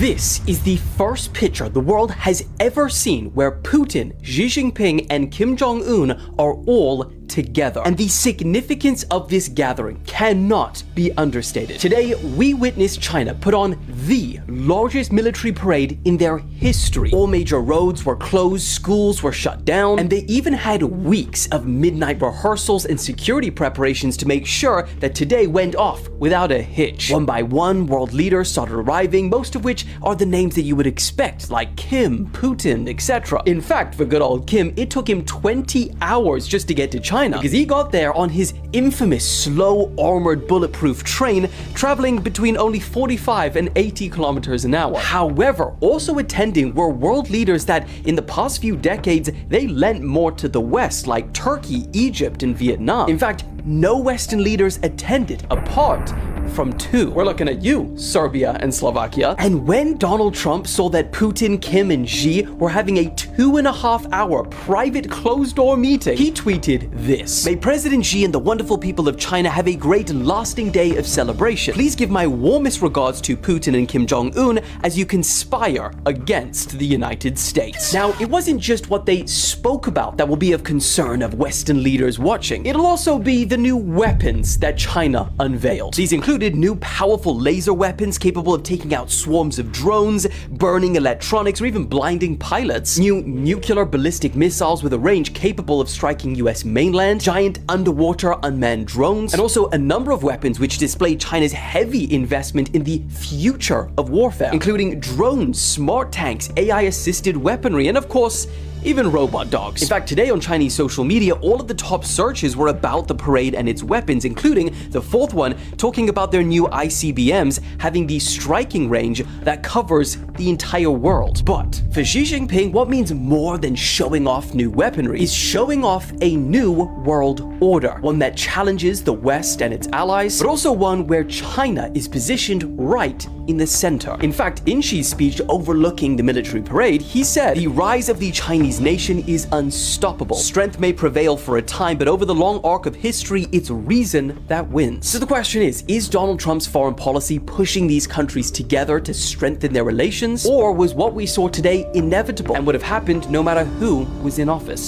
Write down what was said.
This is the first picture the world has ever seen where Putin, XiJinping, and Kim Jong-un are all together. And the significance of this gathering cannot be understated. Today, we witnessed China put on the largest military parade in their history. All major roads were closed, schools were shut down, and they even had weeks of midnight rehearsals and security preparations to make sure that today went off without a hitch. One by one, world leaders started arriving, most of which are the names that you would expect, like Kim, Putin, etc. In fact, for good old Kim, it took him 20 hours just to get to China, because he got there on his infamous slow armored bulletproof train, traveling between only 45 and 80 kilometers an hour. However, also attending were world leaders that in the past few decades, they lent more to the West, like Turkey, Egypt, and Vietnam. In fact, no Western leaders attended apart from two. We're looking at you, Serbia and Slovakia. And when Donald Trump saw that Putin, Kim, and Xi were having a 2.5-hour private closed-door meeting, he tweeted this: "May President Xi and the wonderful people of China have a great and lasting day of celebration. Please give my warmest regards to Putin and Kim Jong-un as you conspire against the United States." Now, it wasn't just what they spoke about that will be of concern of Western leaders watching. It'll also be the new weapons that China unveiled. These included new powerful laser weapons capable of taking out swarms of drones, burning electronics, or even blinding pilots, new nuclear ballistic missiles with a range capable of striking US mainland, giant underwater unmanned drones, and also a number of weapons which display China's heavy investment in the future of warfare, including drones, smart tanks, AI-assisted weaponry, and of course, even robot dogs. In fact, today on Chinese social media, all of the top searches were about the parade and its weapons, including the fourth one talking about their new ICBMs having the striking range that covers the entire world. But for Xi Jinping, what means more than showing off new weaponry is showing off a new world order, one that challenges the West and its allies, but also one where China is positioned right in the center. In fact, in Xi's speech overlooking the military parade, he said, "The rise of the Chinese nation is unstoppable. Strength may prevail for a time, but over the long arc of history, it's reason that wins." So the question is Donald Trump's foreign policy pushing these countries together to strengthen their relations? Or was what we saw today inevitable and would have happened no matter who was in office?